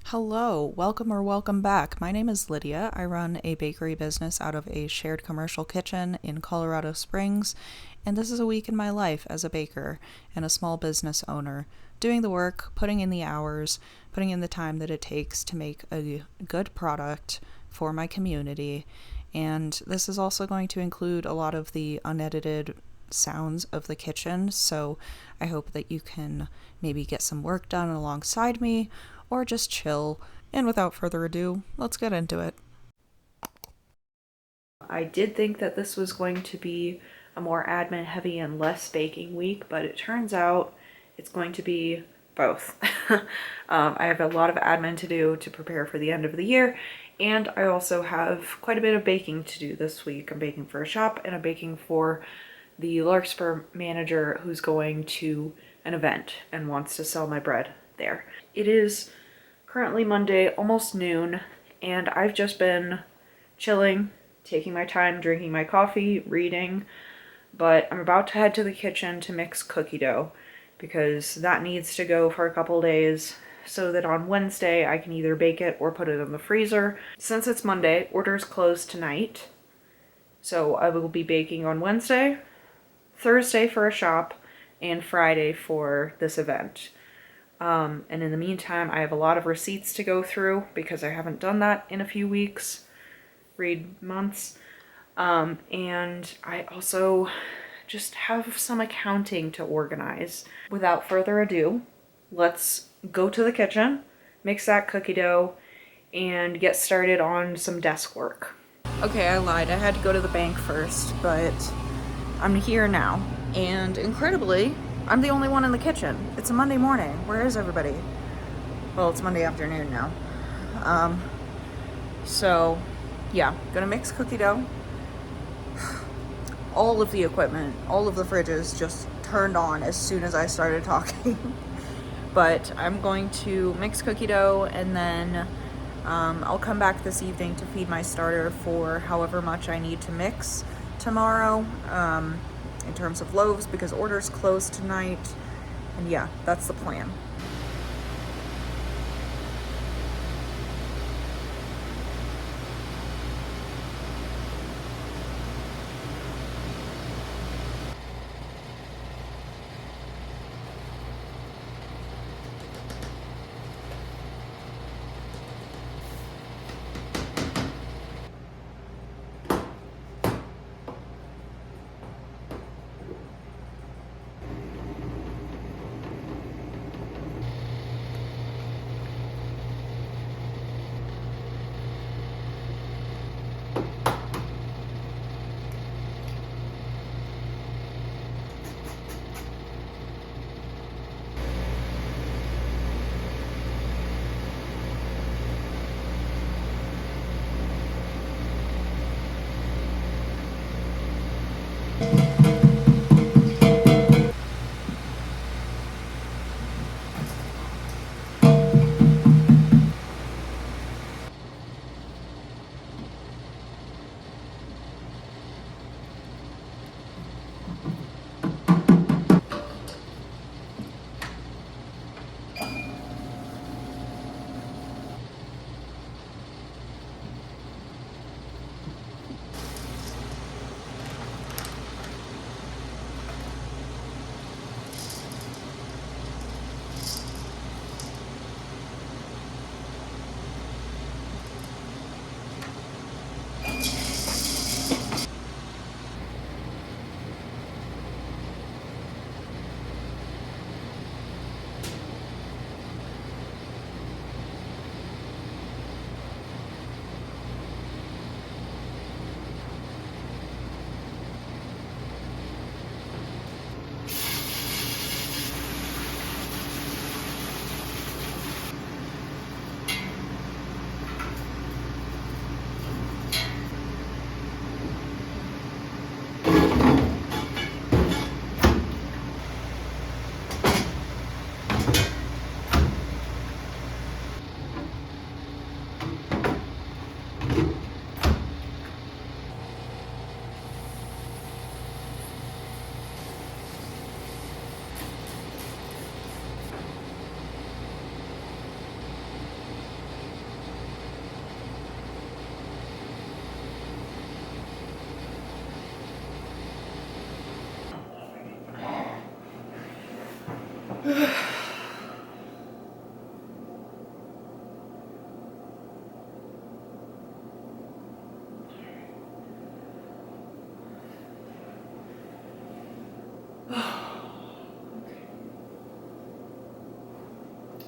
Hello, welcome or welcome back. My name is Lydia. I run a bakery business out of a shared commercial kitchen in Colorado Springs, and this is a week in my life as a baker and a small business owner, doing the work, putting in the hours, putting in the time that it takes to make a good product for my community. And this is also going to include a lot of the unedited sounds of the kitchen, so I hope that you can maybe get some work done alongside me or just chill. And without further ado, let's get into it. I did think that this was going to be a more admin heavy and less baking week, but it turns out it's going to be both. I have a lot of admin to do to prepare for the end of the year, and I also have quite a bit of baking to do this week. I'm baking for a shop and I'm baking for the Larkspur manager who's going to an event and wants to sell my bread there. It is currently Monday, almost noon, and I've just been chilling, taking my time, drinking my coffee, reading, but I'm about to head to the kitchen to mix cookie dough because that needs to go for a couple days so that on Wednesday I can either bake it or put it in the freezer. Since it's Monday, orders close tonight, so I will be baking on Wednesday, Thursday for a shop, and Friday for this event. And in the meantime, I have a lot of receipts to go through because I haven't done that in a few weeks, read months. And I also just have some accounting to organize. Without further ado, let's go to the kitchen, mix that cookie dough, and get started on some desk work. Okay, I lied. I had to go to the bank first, but I'm here now. And incredibly, I'm the only one in the kitchen. It's a Monday morning. Where is everybody? Well, it's Monday afternoon now. So, yeah, gonna mix cookie dough. All of the equipment, all of the fridges just turned on as soon as I started talking. But I'm going to mix cookie dough and then I'll come back this evening to feed my starter for however much I need to mix tomorrow. In terms of loaves because orders close tonight. And yeah, that's the plan.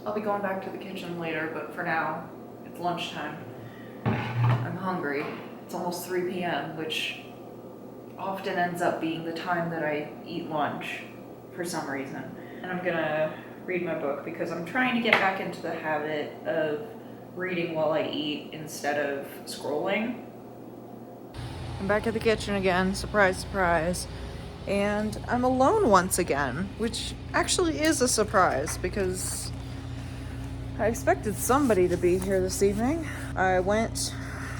I'll be going back to the kitchen later, but for now, it's lunchtime. I'm hungry. It's almost 3 p.m., which often ends up being the time that I eat lunch for some reason. And I'm gonna read my book because I'm trying to get back into the habit of reading while I eat instead of scrolling. I'm back at the kitchen again, surprise, surprise. And I'm alone once again, which actually is a surprise because I expected somebody to be here this evening. I went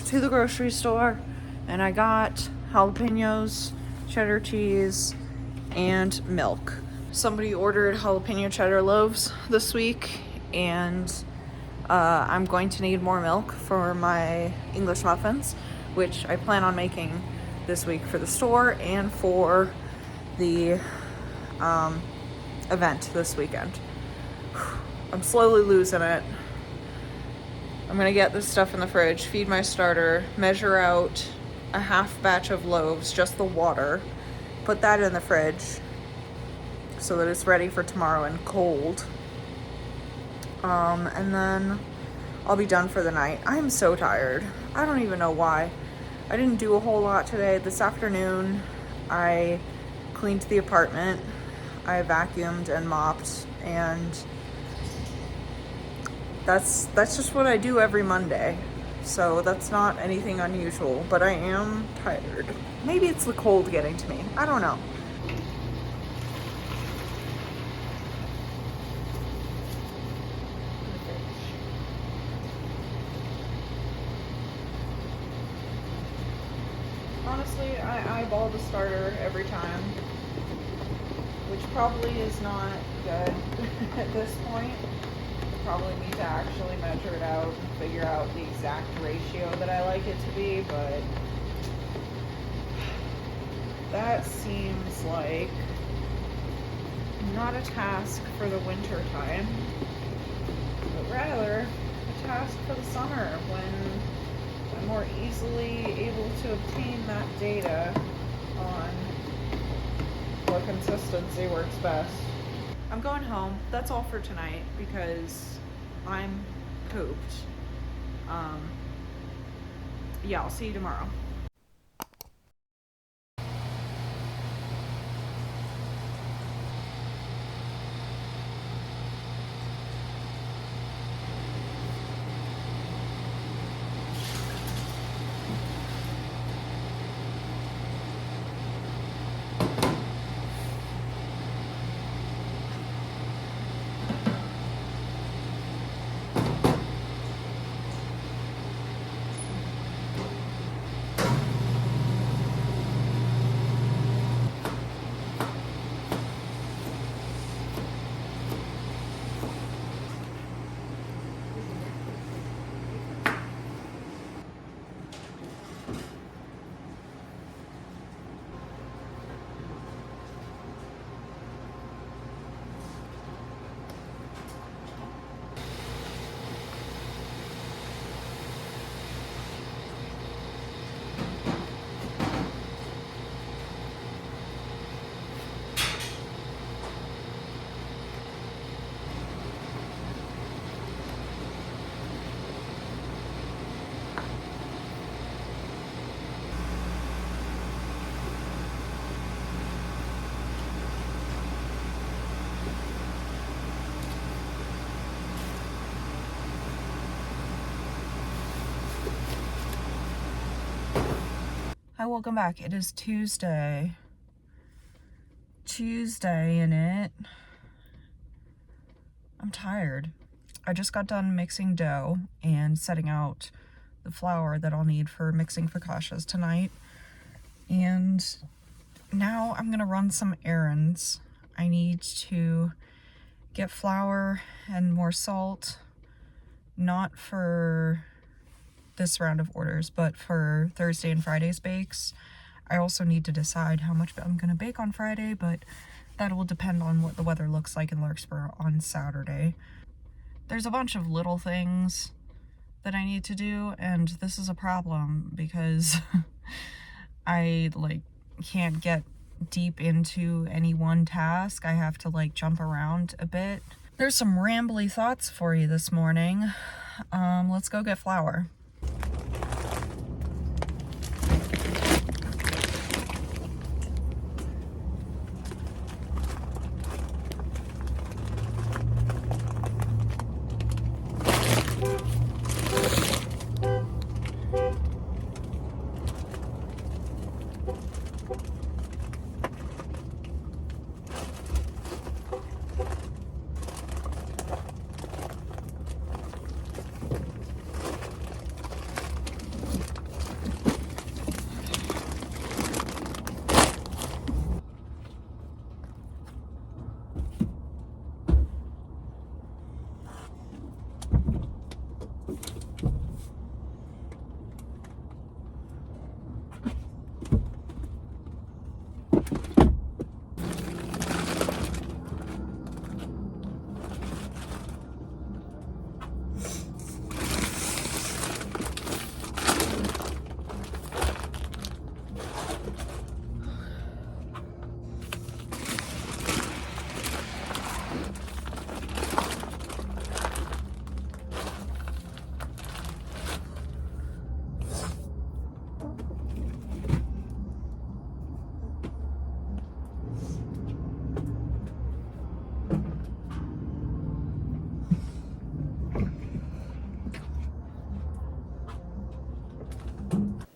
to the grocery store and I got jalapenos, cheddar cheese, and milk. Somebody ordered jalapeno cheddar loaves this week, and I'm going to need more milk for my English muffins, which I plan on making this week for the store and for the event this weekend. I'm slowly losing it. I'm gonna get this stuff in the fridge, feed my starter, measure out a half batch of loaves, just the water, put that in the fridge so that it's ready for tomorrow and cold. And then I'll be done for the night. I'm so tired. I don't even know why. I didn't do a whole lot today. This afternoon, I cleaned the apartment. I vacuumed and mopped, and that's just what I do every Monday. So that's not anything unusual, but I am tired. Maybe it's the cold getting to me. I don't know. Honestly, I eyeball the starter every time, which probably is not good at this point. I probably need to actually measure it out and figure out the exact ratio that I like it to be, but that seems like not a task for the winter time, but rather a task for the summer when I'm more easily able to obtain that data on what consistency works best. I'm going home. That's all for tonight because I'm pooped. Yeah, I'll see you tomorrow. Hi, welcome back. It is Tuesday. Tuesday in it. I'm tired. I just got done mixing dough and setting out the flour that I'll need for mixing focaccias tonight. And now I'm gonna run some errands. I need to get flour and more salt, not for this round of orders, but for Thursday and Friday's bakes. I also need to decide how much I'm gonna bake on Friday, but that will depend on what the weather looks like in Larkspur on Saturday. There's a bunch of little things that I need to do, and this is a problem because I can't get deep into any one task. I have to jump around a bit. There's some rambly thoughts for you this morning. Let's go get flour.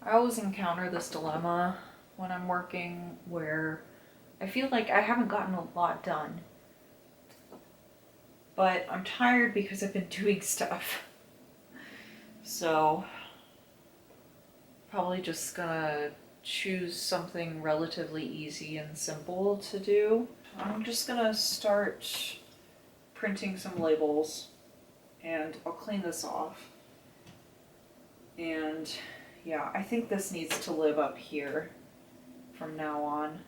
I always encounter this dilemma when I'm working where I feel like I haven't gotten a lot done, but I'm tired because I've been doing stuff. So, probably just gonna choose something relatively easy and simple to do. I'm just gonna start printing some labels and I'll clean this off. And yeah, I think this needs to live up here from now on.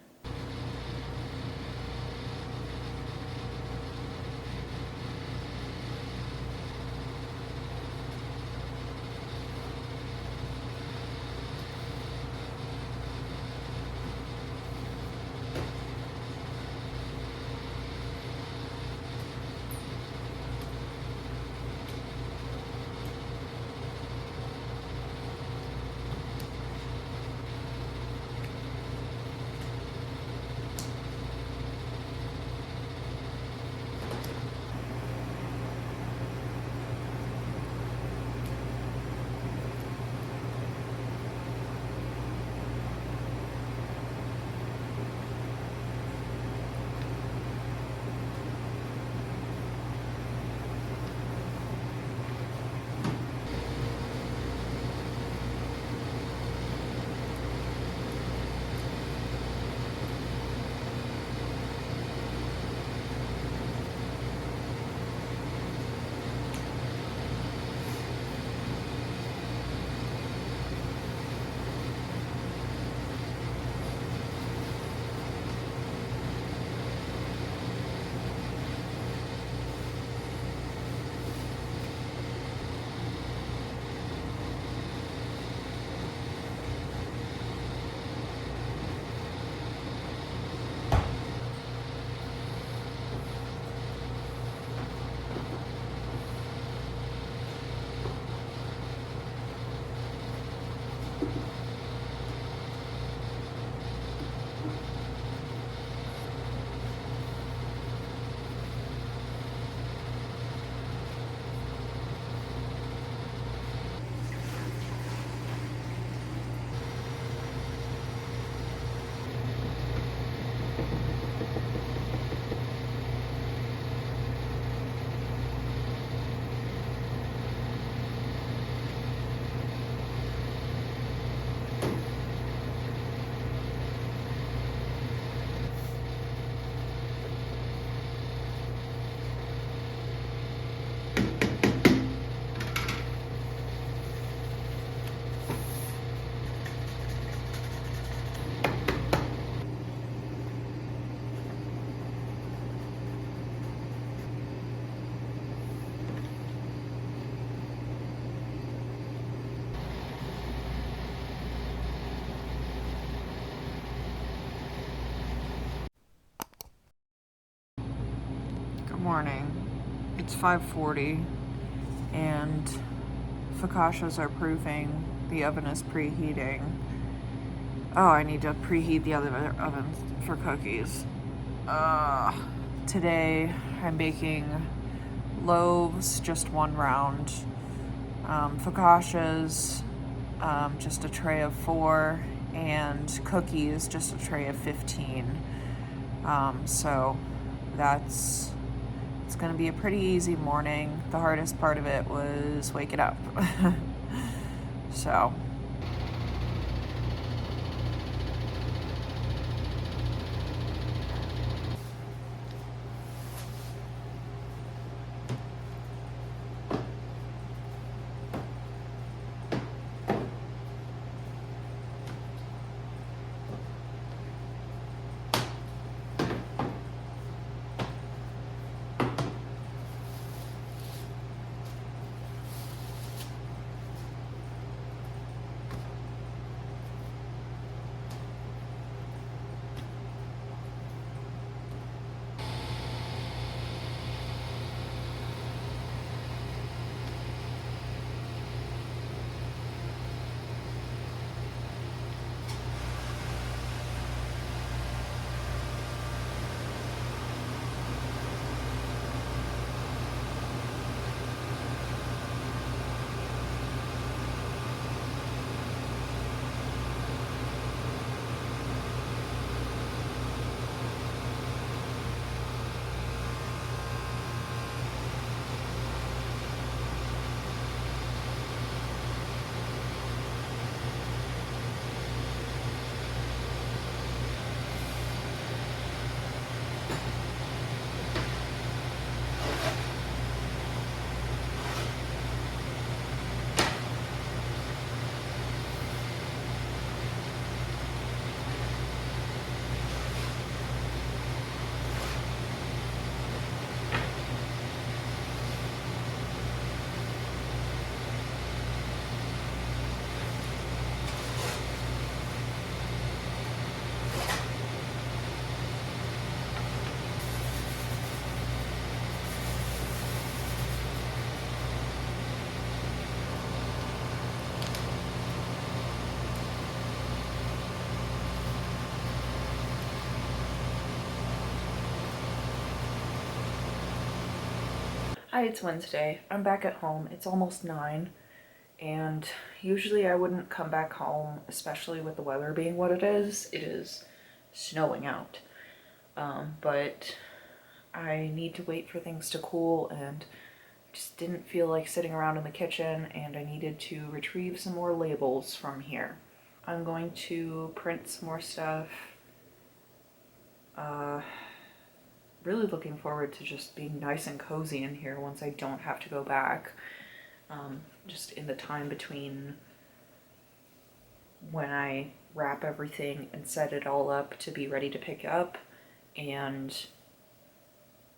Good morning. It's 5:40 and focaccias are proofing. The oven is preheating. Oh, I need to preheat the other oven for cookies. Today I'm baking loaves, just one round. Focaccias, just a tray of 4, and cookies, just a tray of 15. So it's gonna be a pretty easy morning. The hardest part of it was waking up. So. Hi, it's Wednesday. I'm back at home. It's almost 9, and usually I wouldn't come back home, especially with the weather being what it is. It is snowing out. But I need to wait for things to cool, and just didn't feel like sitting around in the kitchen, and I needed to retrieve some more labels from here. I'm going to print some more stuff. Really looking forward to just being nice and cozy in here once I don't have to go back. Just in the time between when I wrap everything and set it all up to be ready to pick up and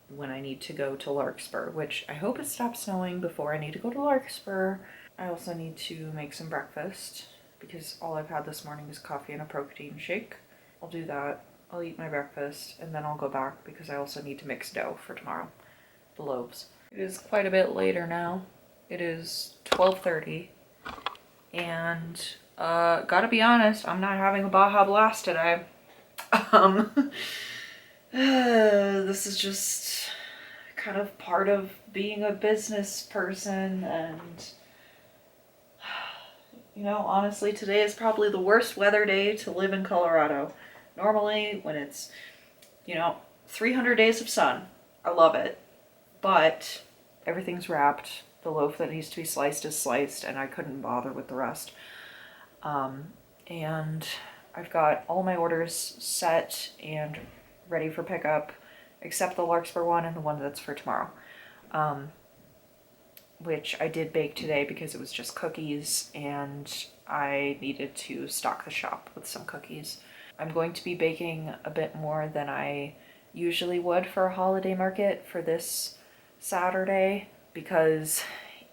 when I need to go to Larkspur, which I hope it stops snowing before I need to go to Larkspur. I also need to make some breakfast because all I've had this morning is coffee and a protein shake. I'll do that. I'll eat my breakfast and then I'll go back because I also need to mix dough for tomorrow, the loaves. It is quite a bit later now. It is 12:30 and gotta be honest, I'm not having a Baja Blast today. This is just kind of part of being a business person, and you know, honestly, today is probably the worst weather day to live in Colorado. Normally, when it's, 300 days of sun, I love it. But everything's wrapped. The loaf that needs to be sliced is sliced, and I couldn't bother with the rest. And I've got all my orders set and ready for pickup, except the Larkspur one and the one that's for tomorrow. Which I did bake today because it was just cookies, and I needed to stock the shop with some cookies. I'm going to be baking a bit more than I usually would for a holiday market for this Saturday because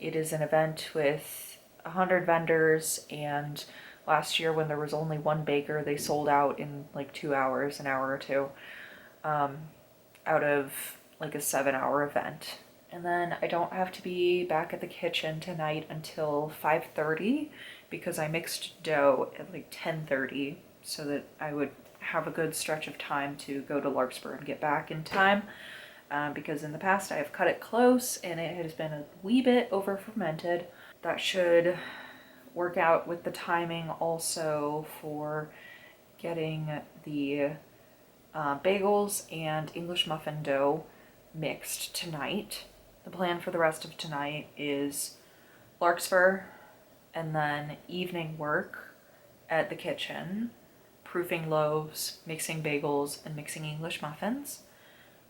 it is an event with 100 vendors, and last year when there was only one baker, they sold out in like 2 hours, an hour or two, out of like a 7-hour event. And then I don't have to be back at the kitchen tonight until 5:30 because I mixed dough at like 10:30 so that I would have a good stretch of time to go to Larkspur and get back in time. Because in the past I have cut it close and it has been a wee bit over fermented. That should work out with the timing also for getting the bagels and English muffin dough mixed tonight. The plan for the rest of tonight is Larkspur and then evening work at the kitchen, proofing loaves, mixing bagels, and mixing English muffins.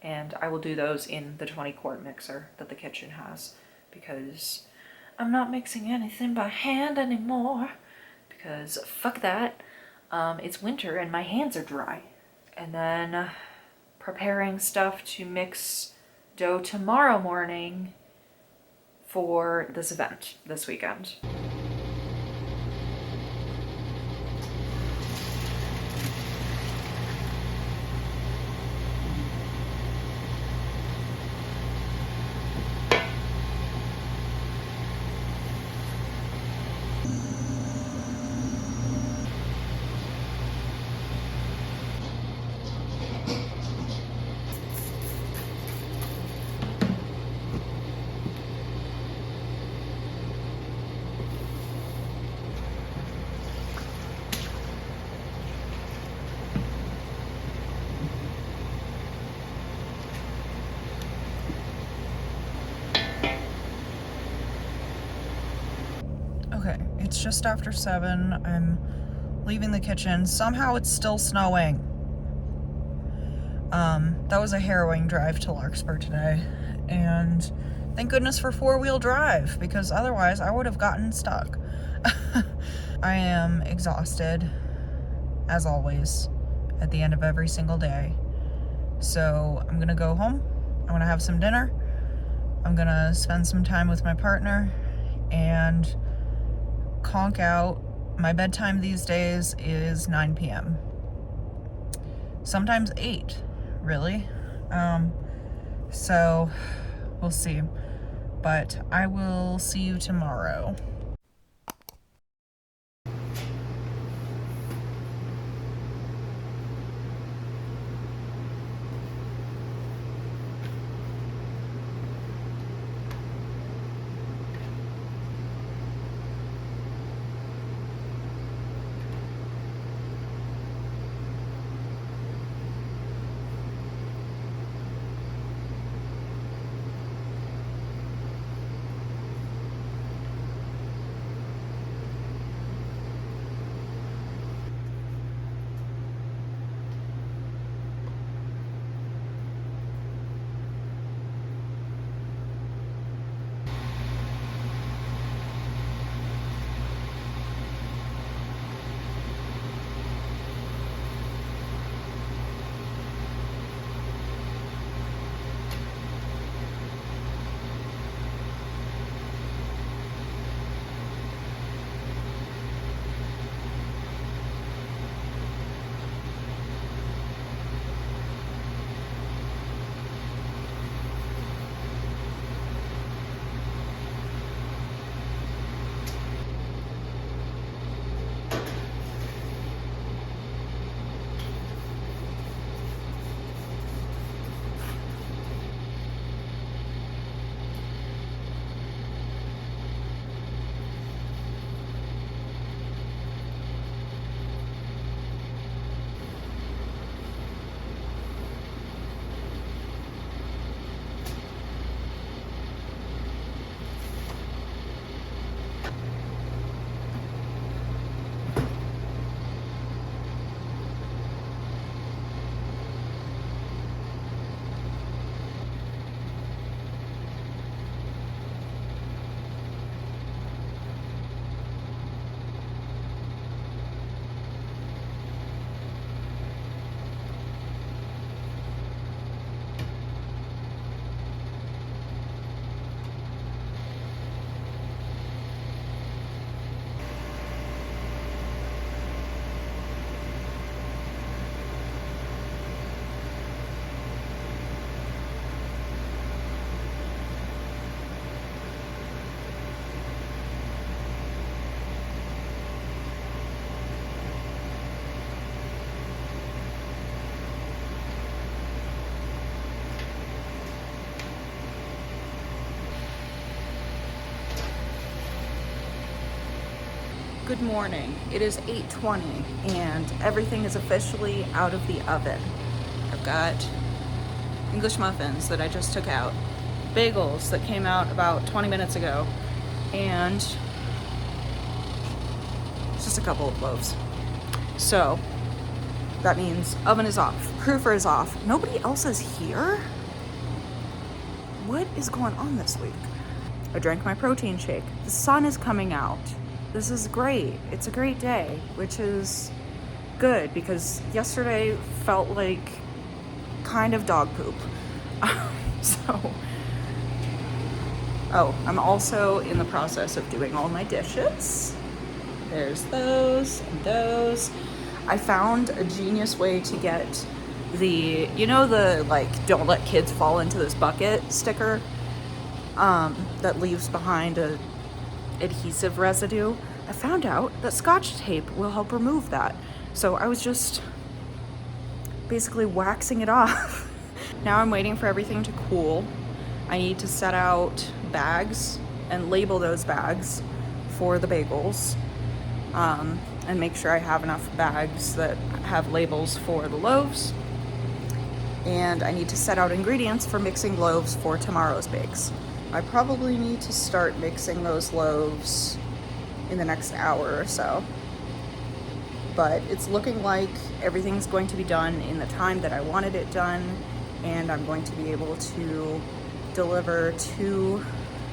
And I will do those in the 20-quart mixer that the kitchen has because I'm not mixing anything by hand anymore because fuck that. It's winter and my hands are dry. And then preparing stuff to mix dough tomorrow morning for this event this weekend. Okay, it's just after 7. I'm leaving the kitchen. Somehow it's still snowing. That was a harrowing drive to Larkspur today. And thank goodness for 4-wheel drive because otherwise I would have gotten stuck. I am exhausted, as always, at the end of every single day. So I'm gonna go home. I'm gonna have some dinner. I'm gonna spend some time with my partner and conk out. My bedtime these days is 9 p.m. Sometimes 8, really. So we'll see. But I will see you tomorrow. Good morning. It is 8:20 and everything is officially out of the oven. I've got English muffins that I just took out, bagels that came out about 20 minutes ago, and just a couple of loaves. So that means oven is off, proofer is off. Nobody else is here? What is going on this week? I drank my protein shake. The sun is coming out. This is great. It's a great day, which is good because yesterday felt like kind of dog poop. I'm also in the process of doing all my dishes. There's those and those. I found a genius way to get the don't let kids fall into this bucket sticker that leaves behind a adhesive residue. I found out that Scotch tape will help remove that. So I was just basically waxing it off. Now I'm waiting for everything to cool. I need to set out bags and label those bags for the bagels, and make sure I have enough bags that have labels for the loaves. And I need to set out ingredients for mixing loaves for tomorrow's bakes. I probably need to start mixing those loaves in the next hour or so. But it's looking like everything's going to be done in the time that I wanted it done, and I'm going to be able to deliver to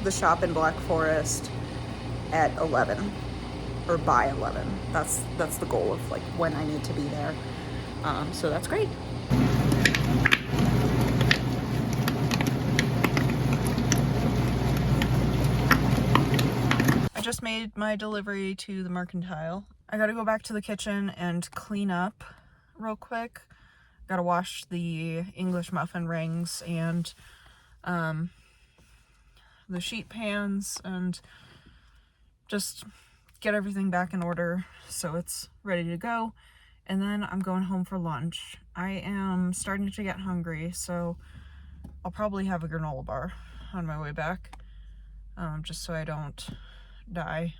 the shop in Black Forest at 11 or by 11. That's the goal of like when I need to be there. So that's great. I just made my delivery to the Mercantile. I gotta go back to the kitchen and clean up real quick. Gotta wash the English muffin rings and the sheet pans and just get everything back in order so it's ready to go. And then I'm going home for lunch. I am starting to get hungry, so I'll probably have a granola bar on my way back, just so I don't die.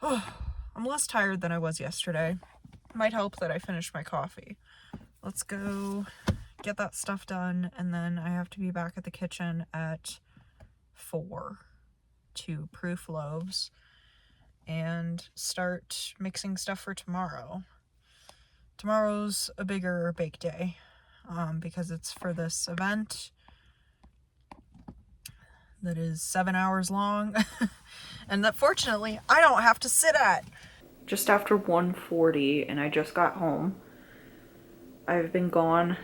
I'm less tired than I was yesterday. Might help that I finished my coffee. Let's go get that stuff done, and then I have to be back at the kitchen at 4 to proof loaves and start mixing stuff for tomorrow. Tomorrow's a bigger bake day, because it's for this event that is 7 hours long and that fortunately I don't have to sit at. Just after 1:40 and I just got home. I've been gone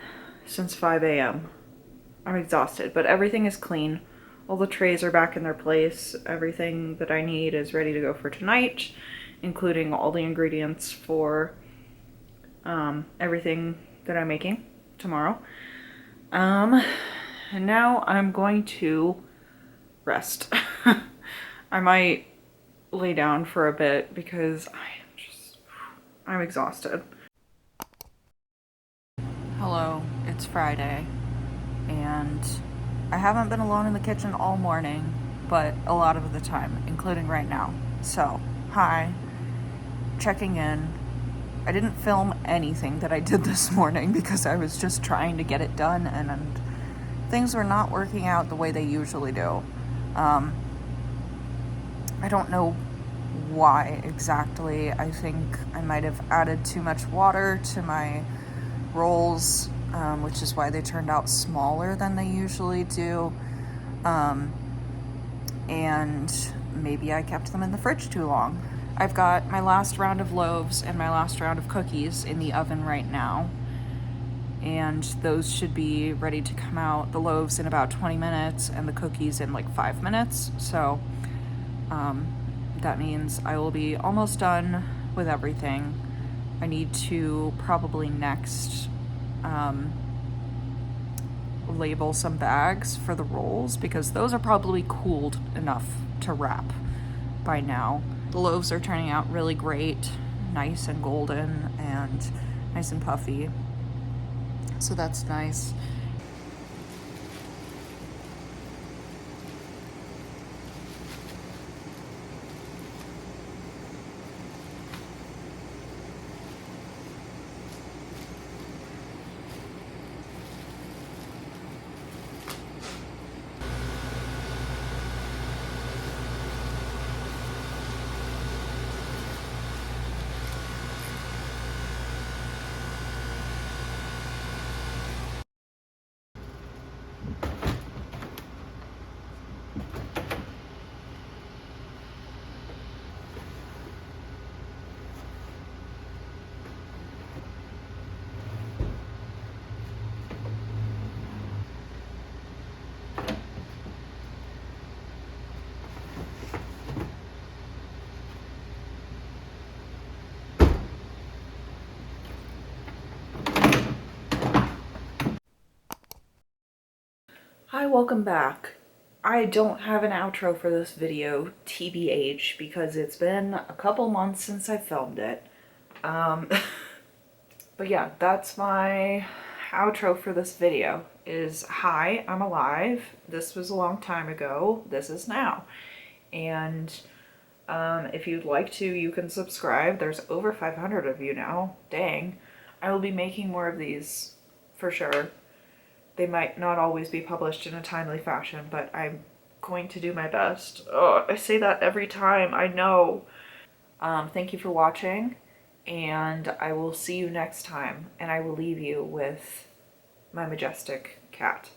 since 5 a.m. I'm exhausted, but everything is clean. All the trays are back in their place. Everything that I need is ready to go for tonight, including all the ingredients for everything that I'm making tomorrow. And now I'm going to rest. I might lay down for a bit because I'm exhausted. Hello, it's Friday, and I haven't been alone in the kitchen all morning, but a lot of the time, including right now. So, hi, checking in. I didn't film anything that I did this morning because I was just trying to get it done, and things were not working out the way they usually do. I don't know why exactly. I think I might have added too much water to my rolls, which is why they turned out smaller than they usually do. And maybe I kept them in the fridge too long. I've got my last round of loaves and my last round of cookies in the oven right now, and those should be ready to come out. The loaves in about 20 minutes and the cookies in like 5 minutes. So that means I will be almost done with everything. I need to probably next label some bags for the rolls because those are probably cooled enough to wrap by now. The loaves are turning out really great, nice and golden and nice and puffy. So that's nice. Hi, welcome back. I don't have an outro for this video, TBH, because it's been a couple months since I filmed it. But yeah, that's my outro for this video is, hi, I'm alive. This was a long time ago. This is now. And if you'd like to, you can subscribe. There's over 500 of you now. Dang. I will be making more of these for sure. They might not always be published in a timely fashion, but I'm going to do my best. Oh, I say that every time, I know. Thank you for watching, and I will see you next time, and I will leave you with my majestic cat.